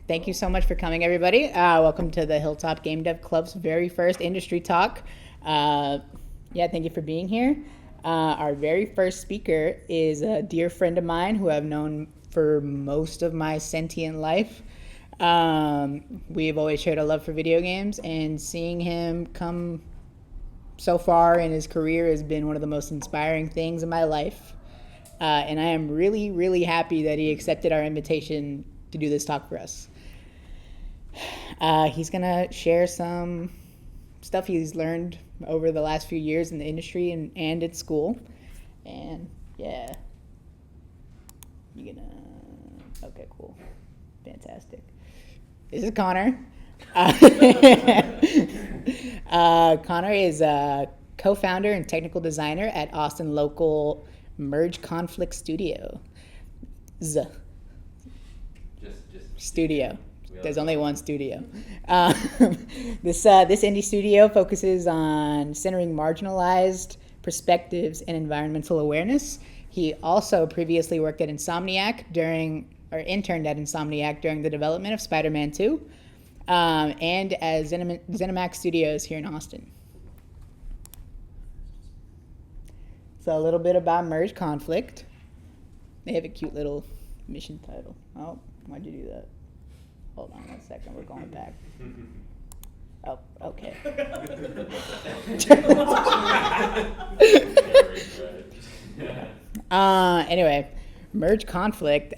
Thank you so much for coming, everybody. Welcome to the Hilltop Game Dev Club's very first industry talk. Thank you for being here. Our very first speaker is a dear friend of mine who I've known for most of my sentient life. We've always shared a love for video games, and seeing him come so far in his career has been one of the most inspiring things in my life. And I am really, really happy that he accepted our invitation to do this talk for us. He's going to share some stuff he's learned over the last few years in the industry and at school. And yeah, okay, cool. Fantastic. This is Connor. Connor is a co-founder and technical designer at Austin local Merge Conflict Studio. Just studio. There's only one studio. This indie studio focuses on centering marginalized perspectives and environmental awareness. He also previously worked at Insomniac interned at Insomniac during the development of Spider-Man 2, and at ZeniMax Studios here in Austin. So a little bit about Merge Conflict. They have a cute little mission title. Oh, why'd you do that? Hold on 1 second, we're going back. Oh, okay. Anyway, Merge Conflict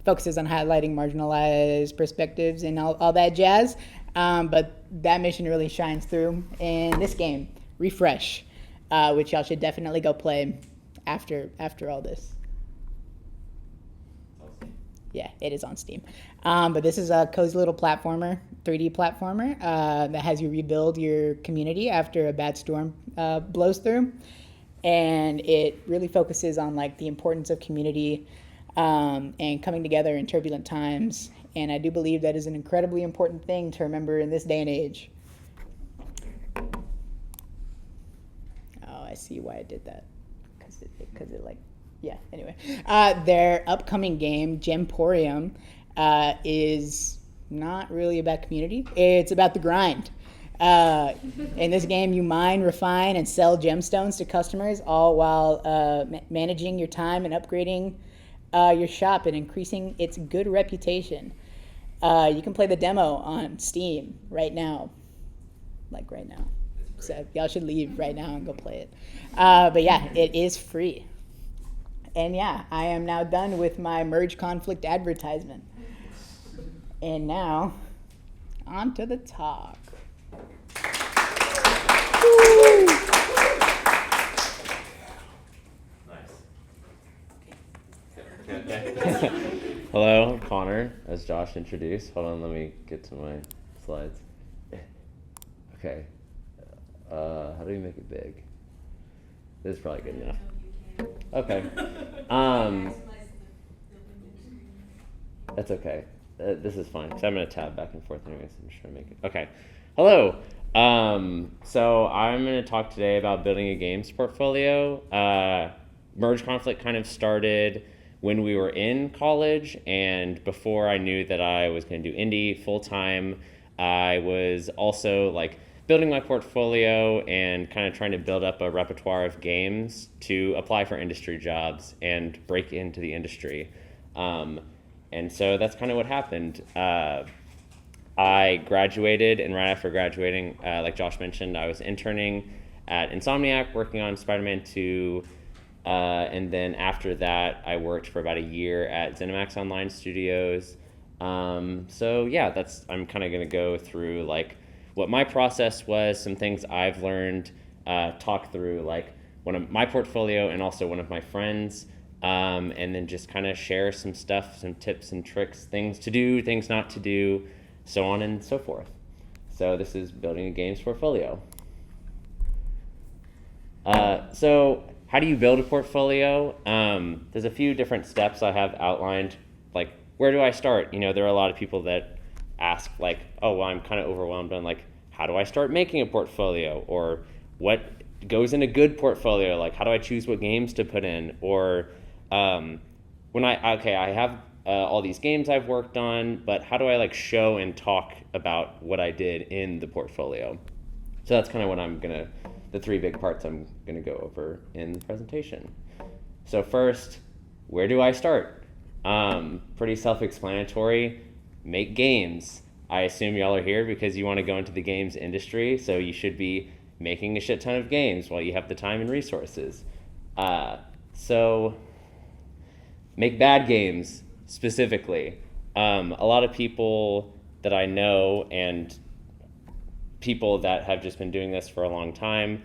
focuses on highlighting marginalized perspectives and all that jazz, but that mission really shines through in this game, Refresh, which y'all should definitely go play after all this. Yeah, it is on Steam. But this is a cozy little platformer, 3D platformer, that has you rebuild your community after a bad storm blows through. And it really focuses on the importance of community and coming together in turbulent times. And I do believe that is an incredibly important thing to remember in this day and age. Oh, I see why I did that. Anyway. Their upcoming game, Gemporium, is not really about community. It's about the grind. In this game, you mine, refine, and sell gemstones to customers, all while managing your time and upgrading your shop and increasing its good reputation. You can play the demo on Steam right now. Right now. So y'all should leave right now and go play it. But yeah, it is free. And yeah, I am now done with my Merge Conflict advertisement. And now, on to the talk. Hello, I'm Connor, as Josh introduced. Hold on, let me get to my slides. Okay. How do we make it big? This is probably good enough. Okay. That's okay. This is fine, because I'm going to tab back and forth anyways. I'm just trying to make it. Okay. Hello. So I'm going to talk today about building a games portfolio. Merge Conflict kind of started when we were in college, and before I knew that I was going to do indie full-time, I was also building my portfolio and kind of trying to build up a repertoire of games to apply for industry jobs and break into the industry. And so that's kind of what happened. I graduated, and right after graduating, like Josh mentioned, I was interning at Insomniac working on Spider-Man 2. And then after that, I worked for about a year at ZeniMax Online Studios. I'm kind of going to go through what my process was, some things I've learned, talk through one of my portfolio and also one of my friends, and then just kind of share some stuff, some tips and tricks, things to do, things not to do, so on and so forth. So this is building a games portfolio. So how do you build a portfolio? There's a few different steps I have outlined. Where do I start? There are a lot of people that ask I'm kind of overwhelmed on how do I start making a portfolio, or what goes in a good portfolio? How do I choose what games to put in? Or I have all these games I've worked on, but how do I like show and talk about what I did in the portfolio? So that's kind of what the three big parts I'm gonna go over in the presentation. So first, where do I start? Pretty self-explanatory, make games. I assume y'all are here because you want to go into the games industry, so you should be making a shit ton of games while you have the time and resources. So make bad games specifically. A lot of people that I know and people that have just been doing this for a long time,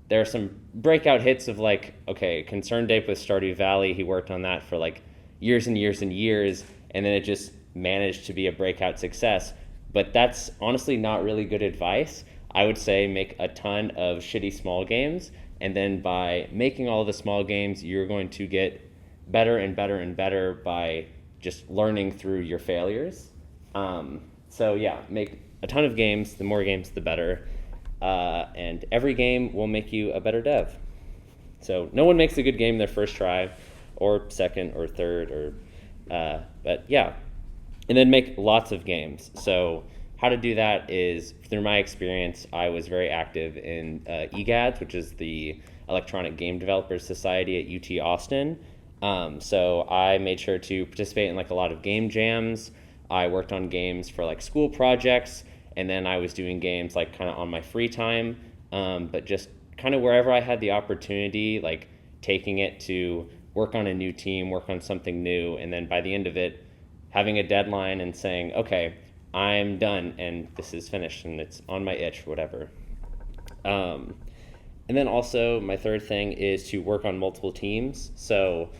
there are some breakout hits of like, okay, Concerned Ape with Stardew Valley, he worked on that for like years and years and years, and then it just managed to be a breakout success. But that's honestly not really good advice. I would say make a ton of shitty small games, and then by making all the small games, you're going to get better and better and better by just learning through your failures. So yeah, make a ton of games. The more games, the better. And every game will make you a better dev. So no one makes a good game their first try, or second, or third, but yeah. And then make lots of games. So how to do that is, through my experience, I was very active in EGADS, which is the Electronic Game Developers Society at UT Austin. So I made sure to participate in like a lot of game jams. I worked on games for like school projects, and then I was doing games like kind of on my free time, but just kind of wherever I had the opportunity, like taking it to work on a new team, work on something new, and then by the end of it, having a deadline and saying, okay, I'm done and this is finished and it's on my itch, whatever. And then also my third thing is to work on multiple teams. So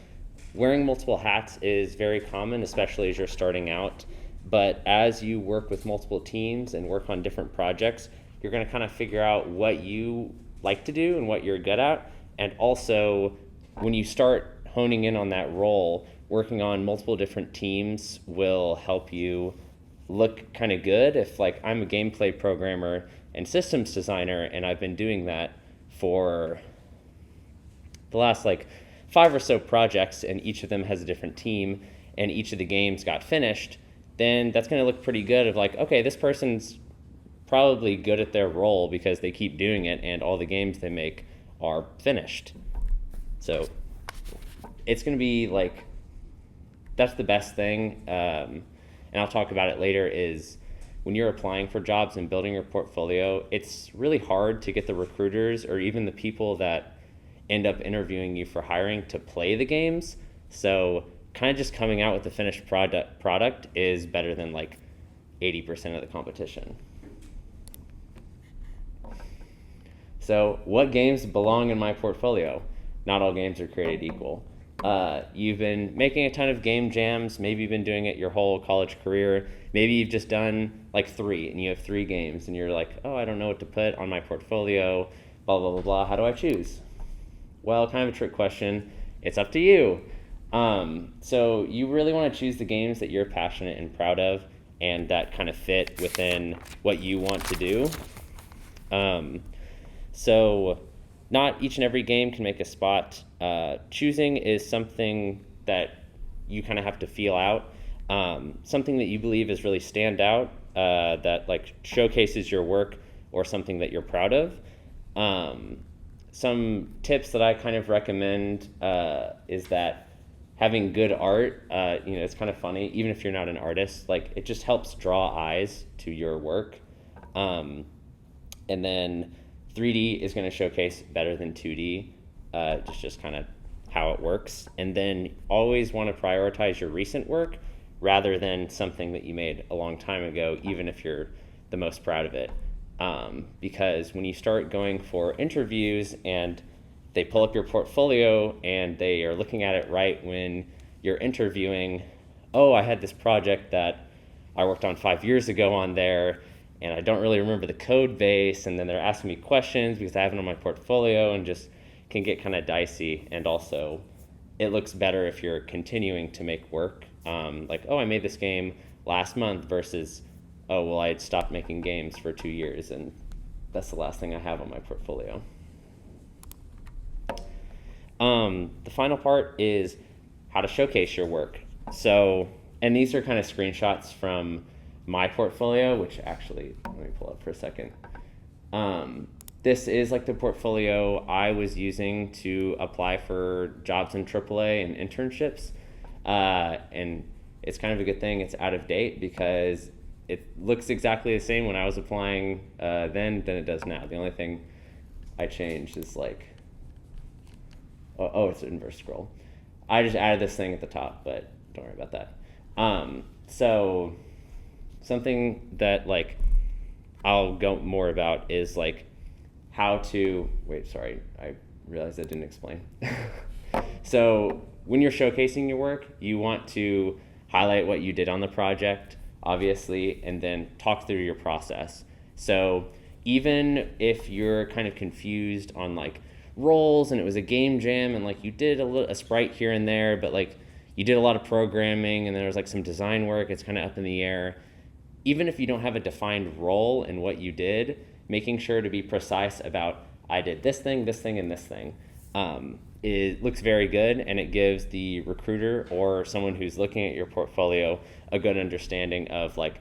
wearing multiple hats is very common, especially as you're starting out. But as you work with multiple teams and work on different projects, you're going to kind of figure out what you like to do and what you're good at. And also, when you start honing in on that role, working on multiple different teams will help you look kind of good. If like I'm a gameplay programmer and systems designer, and I've been doing that for the last like 5 or so projects, and each of them has a different team, and each of the games got finished, then that's going to look pretty good of like, okay, this person's probably good at their role because they keep doing it and all the games they make are finished. So it's going to be like, that's the best thing, and I'll talk about it later, is when you're applying for jobs and building your portfolio, it's really hard to get the recruiters or even the people that end up interviewing you for hiring to play the games. So kind of just coming out with the finished product is better than like 80% of the competition. So what games belong in my portfolio? Not all games are created equal. You've been making a ton of game jams. Maybe you've been doing it your whole college career. Maybe you've just done like 3 and you have 3 games and you're like, oh, I don't know what to put on my portfolio, blah, blah, blah, blah. How do I choose? Well, kind of a trick question. It's up to you. So you really want to choose the games that you're passionate and proud of and that kind of fit within what you want to do. So not each and every game can make a spot. Choosing is something that you kind of have to feel out. Something that you believe is really stand out, that like showcases your work or something that you're proud of. Some tips that I kind of recommend is that having good art, it's kind of funny, even if you're not an artist, like it just helps draw eyes to your work. And then 3D is going to showcase better than 2D, just kind of how it works. And then always want to prioritize your recent work rather than something that you made a long time ago, even if you're the most proud of it. Because when you start going for interviews and they pull up your portfolio and they are looking at it right when you're interviewing, oh, I had this project that I worked on 5 years ago on there, and I don't really remember the code base, and then they're asking me questions because I have it on my portfolio, and just can get kind of dicey. And also, it looks better if you're continuing to make work. Like, oh, I made this game last month versus, oh, well, I had stopped making games for 2 years, and that's the last thing I have on my portfolio. The final part is how to showcase your work. So and these are kind of screenshots from my portfolio, which actually, let me pull up for a second. This is like the portfolio I was using to apply for jobs in AAA and internships. And it's kind of a good thing it's out of date because it looks exactly the same when I was applying then than it does now. The only thing I changed is like, it's an inverse scroll. I just added this thing at the top, but don't worry about that. So something that like I'll go more about is like how to, I realized I didn't explain. So when you're showcasing your work, you want to highlight what you did on the project, obviously, and then talk through your process. So even if you're kind of confused on like roles and it was a game jam and like you did a sprite here and there, but like you did a lot of programming and there was like some design work, it's kind of up in the air. Even if you don't have a defined role in what you did, making sure to be precise about I did this thing, and this thing. It looks very good, and it gives the recruiter or someone who's looking at your portfolio a good understanding of like,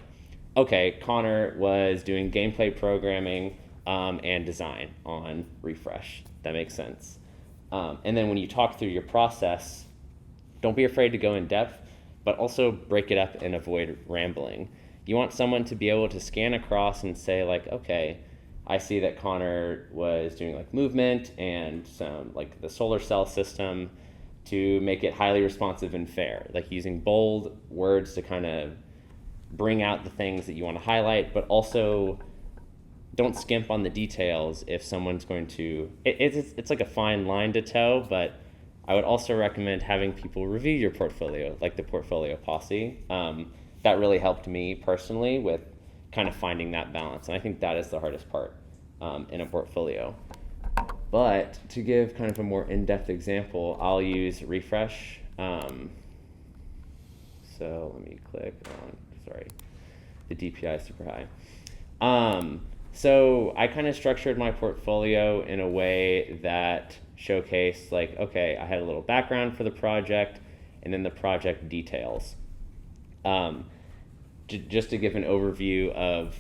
okay, Connor was doing gameplay programming and design on Refresh. That makes sense. And then when you talk through your process, don't be afraid to go in depth, but also break it up and avoid rambling. You want someone to be able to scan across and say like, okay, I see that Connor was doing like movement and some like the solar cell system to make it highly responsive and fair, like using bold words to kind of bring out the things that you want to highlight, but also don't skimp on the details if someone's going to, it's like a fine line to toe, but I would also recommend having people review your portfolio, like the portfolio posse. That really helped me personally with kind of finding that balance. And I think that is the hardest part in a portfolio. But to give kind of a more in-depth example, I'll use Refresh. So let me click on, the DPI is super high. So I kind of structured my portfolio in a way that showcased like, okay, I had a little background for the project and then the project details. Just to give an overview of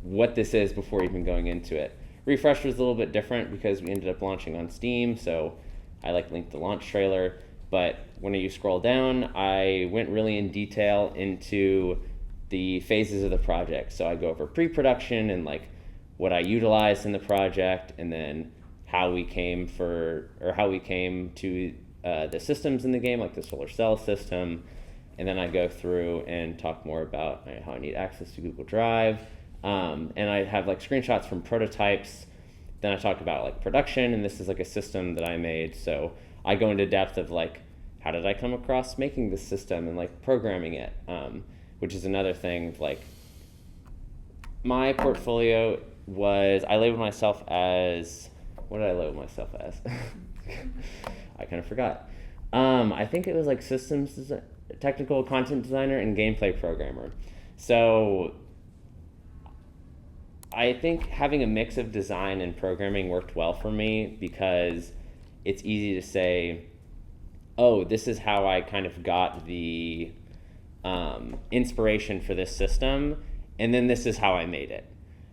what this is before even going into it. Refresh was a little bit different because we ended up launching on Steam, so I like linked the launch trailer, but when you scroll down, I went really in detail into the phases of the project. So I go over pre-production and like what I utilized in the project, and then how we came to the systems in the game, like the solar cell system. And then I go through and talk more about how I need access to Google Drive. And I have like screenshots from prototypes. Then I talk about like production, and this is like a system that I made. So I go into depth of like, how did I come across making this system and like programming it, which is another thing. Like my portfolio was, I labeled myself as, what did I label myself as? I kind of forgot. I think it was like technical content designer and gameplay programmer. So I think having a mix of design and programming worked well for me because it's easy to say, oh, this is how I kind of got the inspiration for this system, and then this is how I made it.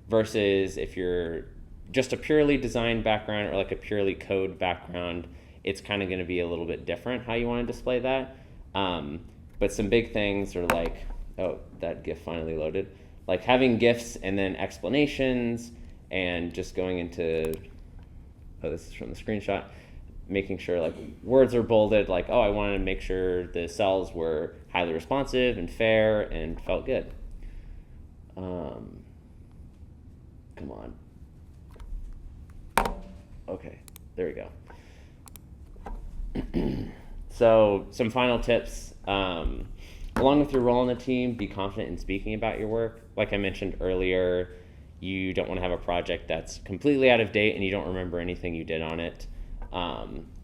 Versus if you're just a purely design background or like a purely code background, it's kind of going to be a little bit different how you want to display that. But some big things are like, oh, that GIF finally loaded. Like having GIFs and then explanations and just going into, oh, this is from the screenshot, making sure like words are bolded, like, oh, I wanted to make sure the cells were highly responsive and fair and felt good. Come on. Okay, there we go. So some final tips. Along with your role in the team, be confident in speaking about your work. Like I mentioned earlier, you don't want to have a project that's completely out of date and you don't remember anything you did on it.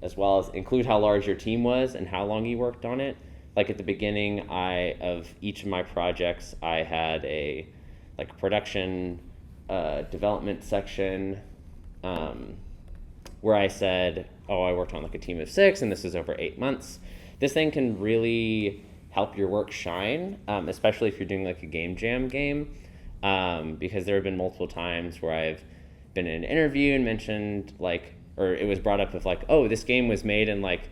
As well as include how large your team was and how long you worked on it. Like at the beginning of each of my projects, I had a production development section where I said, oh, I worked on like a team of 6 and this is over 8 months. This thing can really help your work shine, especially if you're doing like a game jam game, because there have been multiple times where I've been in an interview and mentioned like, or it was brought up of like, oh, this game was made in like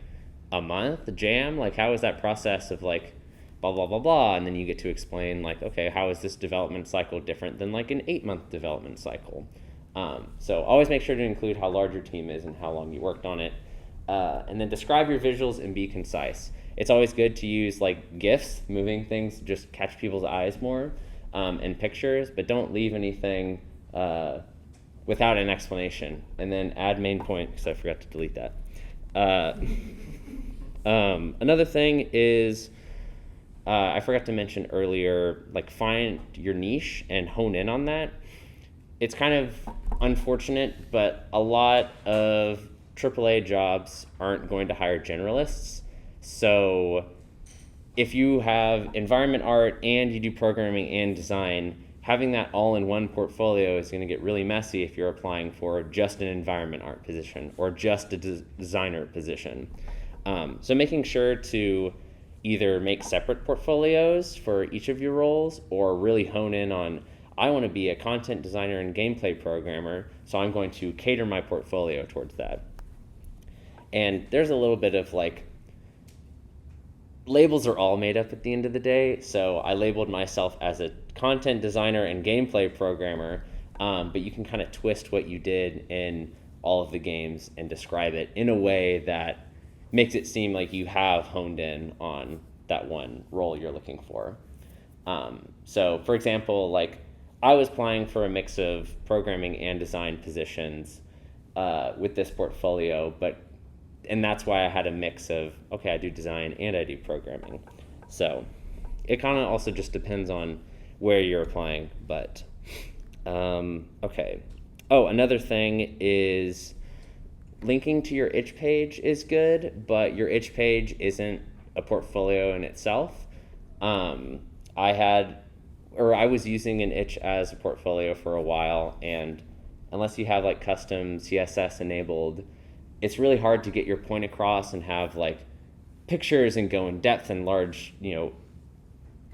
a month, a jam, like how was that process of like blah, blah, blah, blah, and then you get to explain like, okay, how is this development cycle different than like an 8-month development cycle? So always make sure to include how large your team is and how long you worked on it. And then describe your visuals and be concise. It's always good to use like GIFs, moving things, just catch people's eyes more, and pictures, but don't leave anything without an explanation. And then add main point, because I forgot to delete that. Another thing is, I forgot to mention earlier, like find your niche and hone in on that. It's kind of unfortunate, but a lot of AAA jobs aren't going to hire generalists. So if you have environment art and you do programming and design, having that all in one portfolio is going to get really messy if you're applying for just an environment art position or just a designer position. So making sure to either make separate portfolios for each of your roles or really hone in on, I want to be a content designer and gameplay programmer, so I'm going to cater my portfolio towards that. And there's a little bit of like, labels are all made up at the end of the day, so I labeled myself as a content designer and gameplay programmer, but you can kind of twist what you did in all of the games and describe it in a way that makes it seem like you have honed in on that one role you're looking for. So for example, like I was applying for a mix of programming and design positions with this portfolio, and that's why I had a mix of, okay, I do design and I do programming. So it kind of also just depends on where you're applying, but okay. Oh, another thing is linking to your itch page is good, but your itch page isn't a portfolio in itself. I was using an itch as a portfolio for a while, and unless you have like custom CSS enabled, it's really hard to get your point across and have like pictures and go in depth and large,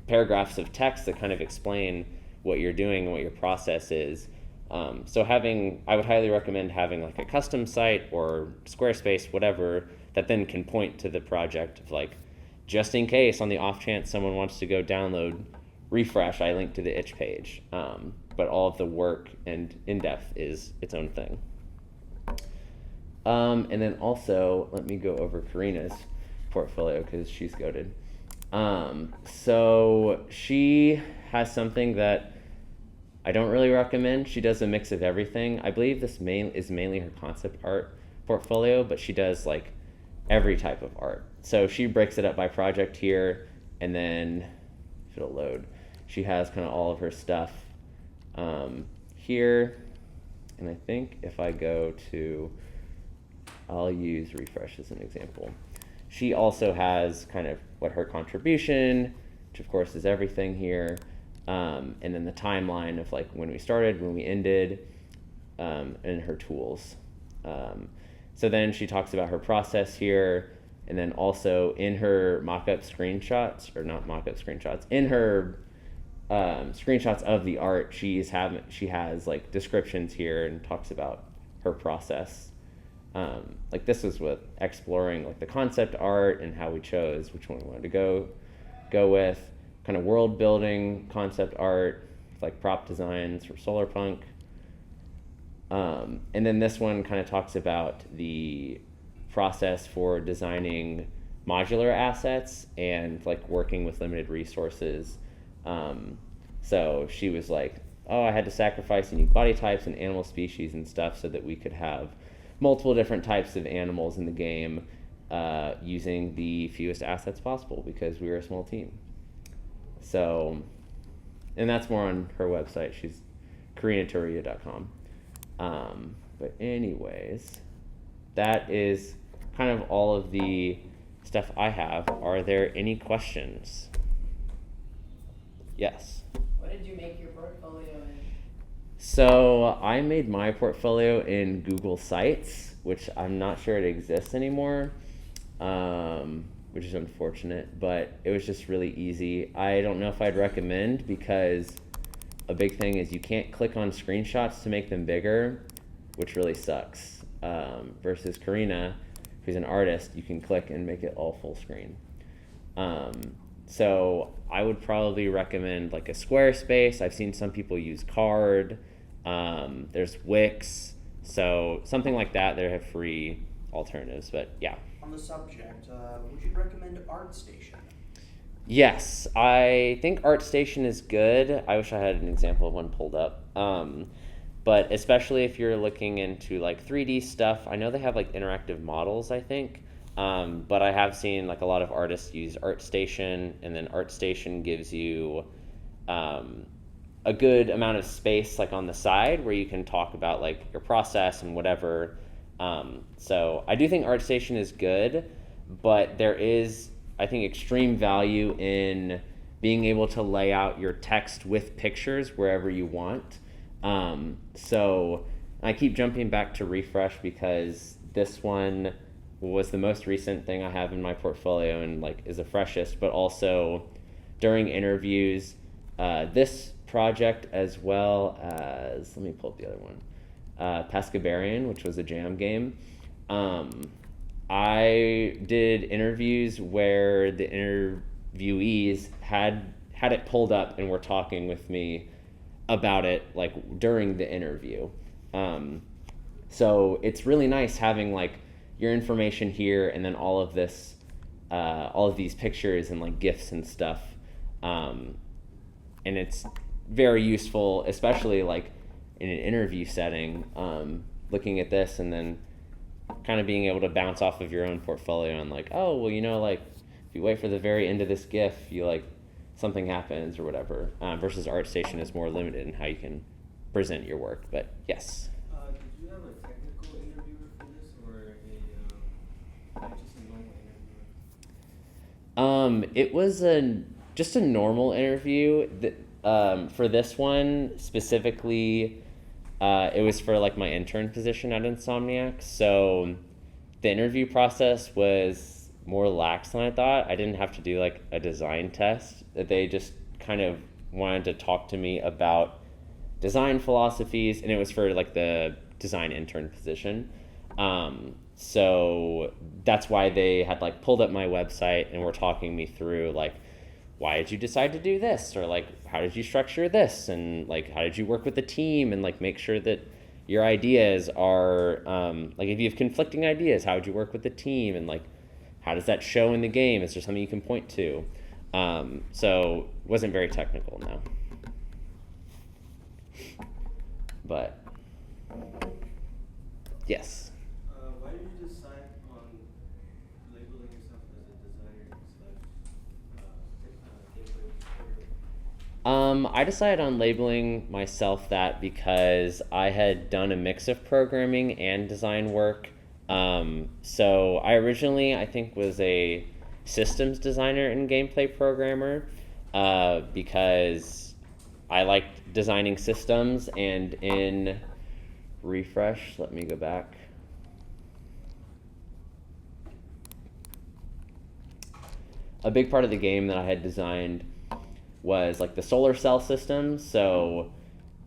paragraphs of text that kind of explain what you're doing and what your process is. So I would highly recommend having like a custom site or Squarespace, whatever, that then can point to the project of like, just in case on the off chance someone wants to go download, refresh, I link to the itch page. But all of the work and in-depth is its own thing. And then also, let me go over Karina's portfolio because she's goated. So she has something that I don't really recommend. She does a mix of everything. I believe this is mainly her concept art portfolio, but she does like every type of art. So she breaks it up by project here, and then if it'll load, she has kind of all of her stuff here. And I think if I go to, I'll use refresh as an example. She also has kind of what her contribution, which of course is everything here, and then the timeline of like when we started, when we ended, and her tools. So then she talks about her process here, and then also in her mock-up screenshots, or not mock-up screenshots, in her screenshots of the art, she has like descriptions here and talks about her process. Like this was with exploring like the concept art and how we chose which one we wanted to go with, kind of world building concept art, like prop designs for Solarpunk. And then this one kind of talks about the process for designing modular assets and like working with limited resources. So she was like, oh, I had to sacrifice unique body types and animal species and stuff so that we could have multiple different types of animals in the game using the fewest assets possible because we were a small team. So, and that's more on her website. She's karinatoria.com. But anyways, that is kind of all of the stuff I have. Are there any questions? Yes. What did you make your portfolio in? So I made my portfolio in Google Sites, which I'm not sure it exists anymore. which is unfortunate, but it was just really easy. I don't know if I'd recommend, because a big thing is you can't click on screenshots to make them bigger, which really sucks. Versus Karina, who's an artist, you can click and make it all full screen. So I would probably recommend like a Squarespace. I've seen some people use Card. There's Wix. So something like that. They have free alternatives, but yeah. On the subject, would you recommend ArtStation? Yes, I think ArtStation is good. I wish I had an example of one pulled up. But especially if you're looking into like 3D stuff, I know they have like interactive models, I think. But I have seen like a lot of artists use ArtStation, and then ArtStation gives you a good amount of space like on the side where you can talk about like your process and whatever. So I do think ArtStation is good, but there is, I think, extreme value in being able to lay out your text with pictures wherever you want. So I keep jumping back to Refresh because this one was the most recent thing I have in my portfolio and like is the freshest, but also during interviews, this project, as well as, let me pull up the other one, Pescabarian, which was a jam game. I did interviews where the interviewees had it pulled up and were talking with me about it like during the interview. So it's really nice having like your information here and then all of this, all of these pictures and like GIFs and stuff. And it's very useful, especially like in an interview setting, looking at this and then kind of being able to bounce off of your own portfolio and like, oh, well, you know, like if you wait for the very end of this GIF, you like something happens or whatever, versus ArtStation is more limited in how you can present your work. But yes. Did you have a technical interviewer for this, or just a normal interviewer? It was just a normal interview. For this one specifically, it was for like my intern position at Insomniac. So the interview process was more lax than I thought. I didn't have to do like a design test. They just kind of wanted to talk to me about design philosophies, and it was for like the design intern position. So that's why they had like pulled up my website and were talking me through like, why did you decide to do this? Or like, how did you structure this? And like, how did you work with the team and like make sure that your ideas are, like if you have conflicting ideas, how would you work with the team? And like, how does that show in the game? Is there something you can point to? So it wasn't very technical, no. But yes. Why did you decide on labeling yourself as a designer / I decided on labeling myself that because I had done a mix of programming and design work. So I originally, I think, was a systems designer and gameplay programmer, because I liked designing systems. And in Refresh, let me go back. A big part of the game that I had designed was like the solar cell system. So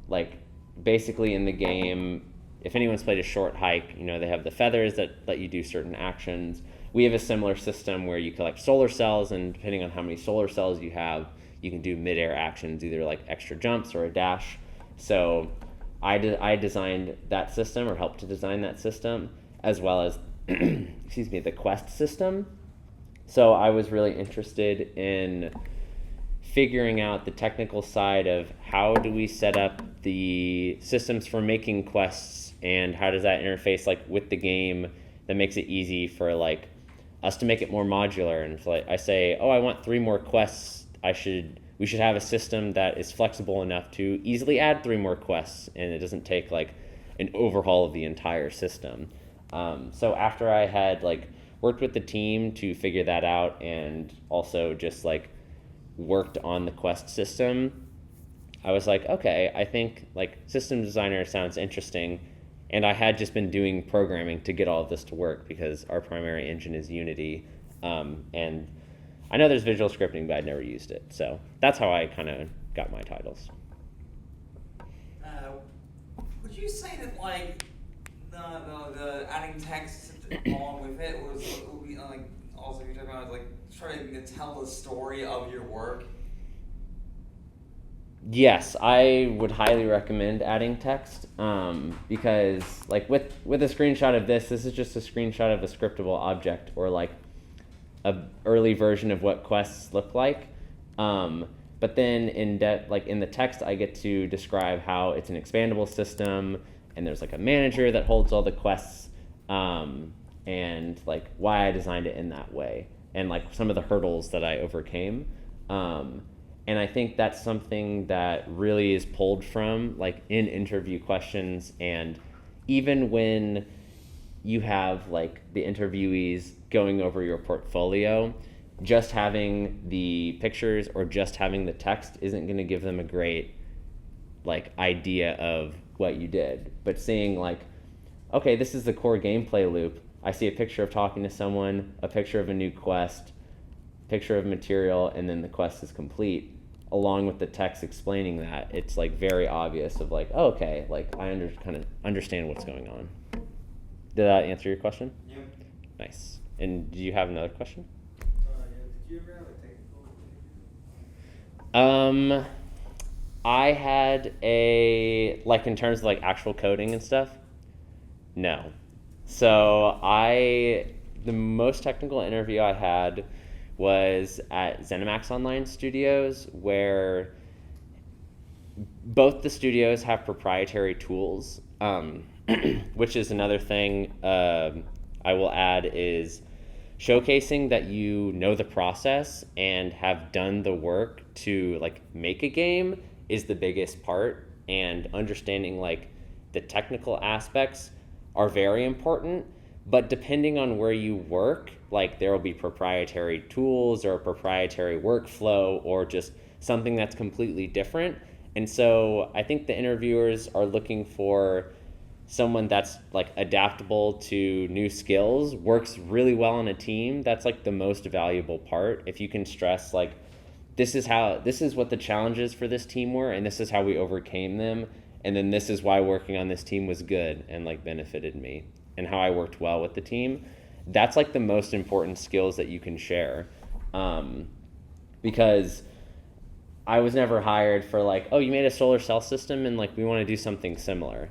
like basically in the game, if anyone's played a short hike, you know, they have the feathers that let you do certain actions. We have a similar system where you collect solar cells, and depending on how many solar cells you have, you can do mid-air actions, either like extra jumps or a dash. So I designed that system, or helped to design that system, as well as excuse me, the quest system. So I was really interested in figuring out the technical side of how do we set up the systems for making quests, and how does that interface like with the game that makes it easy for like us to make it more modular. And if like I say, oh, I want 3 more quests, we should have a system that is flexible enough to easily add 3 more quests, and it doesn't take like an overhaul of the entire system. So after I had like worked with the team to figure that out, and also just like worked on the quest system, I was like, okay, I think like system designer sounds interesting. And I had just been doing programming to get all of this to work because our primary engine is Unity. And I know there's visual scripting, but I'd never used it. So that's how I kind of got my titles. Would you say that like the adding text along with it would be like also you're talking about like trying to tell the story of your work? Yes, I would highly recommend adding text because like with a screenshot of this is just a screenshot of a scriptable object or like a early version of what quests look like. But then in the text, I get to describe how it's an expandable system, and there's like a manager that holds all the quests, and like why I designed it in that way, and like some of the hurdles that I overcame. And I think that's something that really is pulled from like in interview questions, and even when you have like the interviewees going over your portfolio, just having the pictures or just having the text isn't going to give them a great like idea of what you did. But seeing like, okay, this is the core gameplay loop. I see a picture of talking to someone, a picture of a new quest, picture of material, and then the quest is complete, along with the text explaining that. It's like very obvious of like, oh, okay, like I kind of understand what's going on. Did that answer your question? Yeah. Nice. And do you have another question? Did you ever have a technical? I had like in terms of like actual coding and stuff, no. So the most technical interview I had was at ZeniMax Online Studios, where both the studios have proprietary tools, which is another thing I will add is showcasing that you know the process and have done the work to like make a game is the biggest part, and understanding like the technical aspects are very important, but depending on where you work, like there will be proprietary tools or a proprietary workflow or just something that's completely different. And so I think the interviewers are looking for someone that's like adaptable to new skills, works really well on a team. That's like the most valuable part. If you can stress like, this is what the challenges for this team were, and this is how we overcame them, and then this is why working on this team was good and like benefited me, and how I worked well with the team. That's like the most important skills that you can share, because I was never hired for like, oh, you made a solar cell system and like we want to do something similar.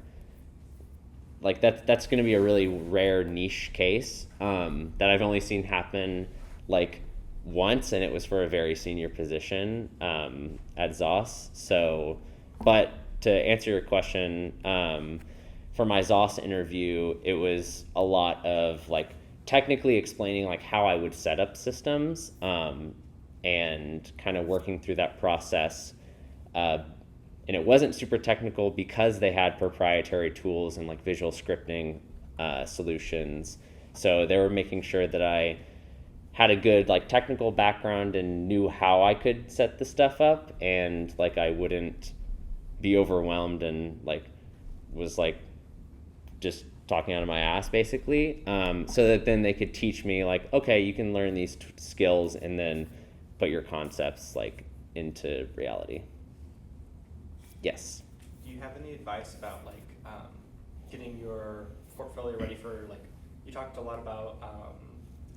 Like that's going to be a really rare niche case that I've only seen happen like once, and it was for a very senior position at ZOS. So, but to answer your question, for my ZOS interview, it was a lot of like technically explaining like how I would set up systems and kind of working through that process. And it wasn't super technical because they had proprietary tools and like visual scripting solutions. So they were making sure that I had a good like technical background and knew how I could set the stuff up, and like I wouldn't be overwhelmed and like was like just talking out of my ass basically, so that then they could teach me like, okay, you can learn these skills and then put your concepts like into reality. Yes. Do you have any advice about like getting your portfolio ready for like, you talked a lot about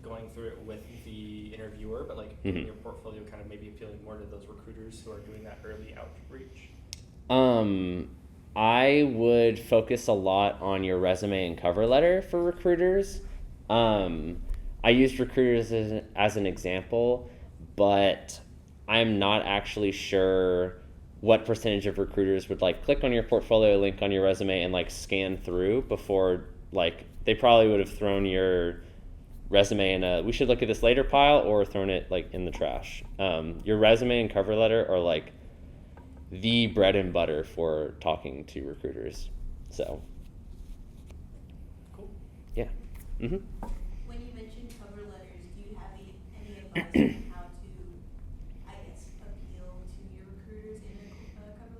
going through it with the interviewer, but like getting your portfolio kind of maybe appealing more to those recruiters who are doing that early outreach? I would focus a lot on your resume and cover letter for recruiters. I used recruiters as an example, but I'm not actually sure what percentage of recruiters would like click on your portfolio link on your resume and like scan through before, like they probably would have thrown your resume in a we should look at this later pile or thrown it like in the trash. Your resume and cover letter are like the bread and butter for talking to recruiters. So Cool. Yeah. Mm-hmm. When you mentioned cover letters, do you have any advice on how to, I guess, appeal to your recruiters in a cover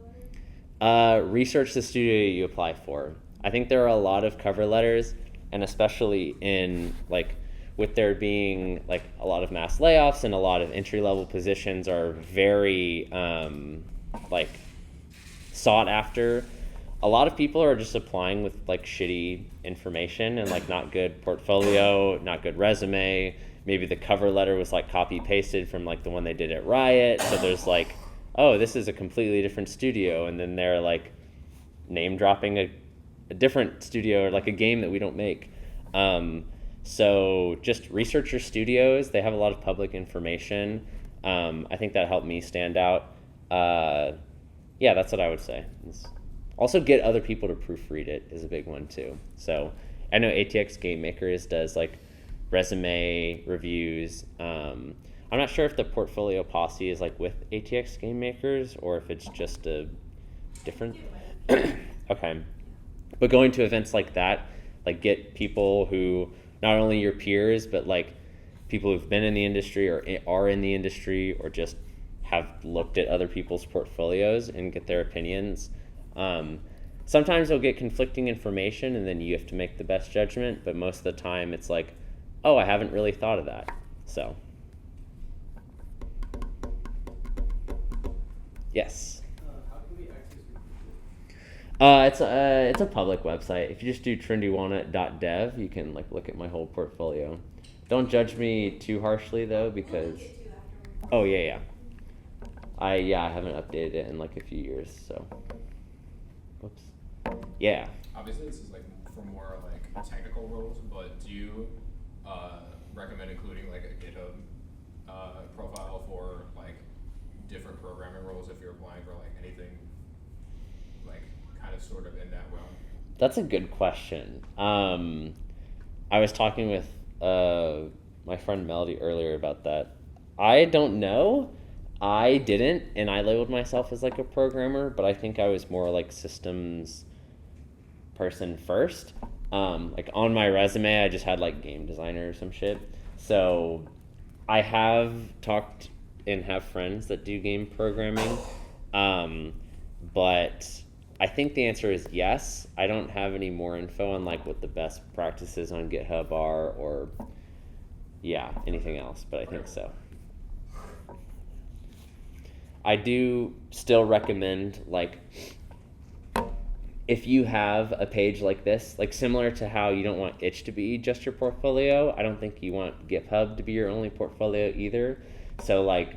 letter? Research the studio you apply for. I think there are a lot of cover letters, and especially in like with there being like a lot of mass layoffs and a lot of entry-level positions are very like sought after, a lot of people are just applying with like shitty information and like not good portfolio, not good resume. Maybe the cover letter was like copy pasted from like the one they did at Riot. So there's like, oh, this is a completely different studio. And then they're like name dropping a different studio or like a game that we don't make. So just research your studios. They have a lot of public information. I think that helped me stand out. Yeah, that's what I would say. Also get other people to proofread it is a big one too. So I know ATX Game Makers does like resume reviews. I'm not sure if the portfolio posse is like with ATX Game Makers or if it's just a different. Okay. But going to events like that, like get people who, not only your peers, but like people who've been in the industry or are in the industry or just have looked at other people's portfolios and get their opinions. Sometimes you'll get conflicting information and then you have to make the best judgment, but most of the time it's like, oh, I haven't really thought of that. So, yes. How can we access your It's a public website. If you just do trendywalnut.dev, you can like look at my whole portfolio. Don't judge me too harshly though, because oh yeah. I haven't updated it in like a few years, so whoops. Yeah. Obviously this is like for more like technical roles, but do you recommend including like a GitHub profile for like different programming roles if you're applying for like anything like kind of sort of in that realm? That's a good question. I was talking with my friend Melody earlier about that. I don't know. I didn't, and I labeled myself as like a programmer, but I think I was more like systems person first. Like on my resume, I just had like game designer or some shit. So I have talked and have friends that do game programming, but I think the answer is yes. I don't have any more info on like what the best practices on GitHub are or anything else, but I think so. I do still recommend, like, if you have a page like this, like similar to how you don't want itch to be just your portfolio, I don't think you want GitHub to be your only portfolio either. So like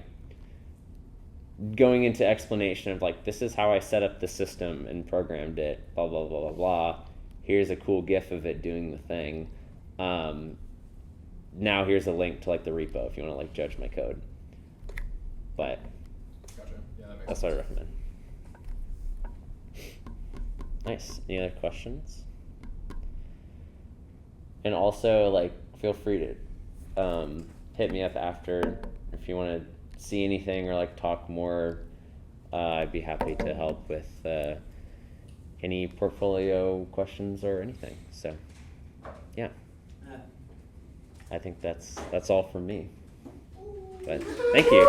going into explanation of like, this is how I set up the system and programmed it, blah, blah, blah, blah, blah. Here's a cool GIF of it doing the thing. Now here's a link to like the repo if you want to like judge my code. But Gotcha. Yeah, that makes that's sense. what I recommend. Nice. Any other questions? And also, like, feel free to hit me up after if you want to see anything or like talk more. I'd be happy to help with any portfolio questions or anything. So, yeah. I think that's all from me. But thank you.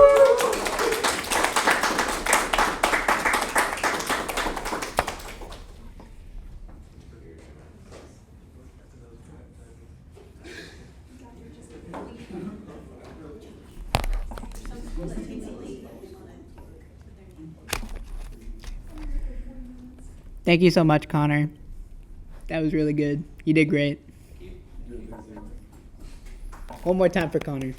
Thank you so much, Connor. That was really good. You did great. One more time for Connor.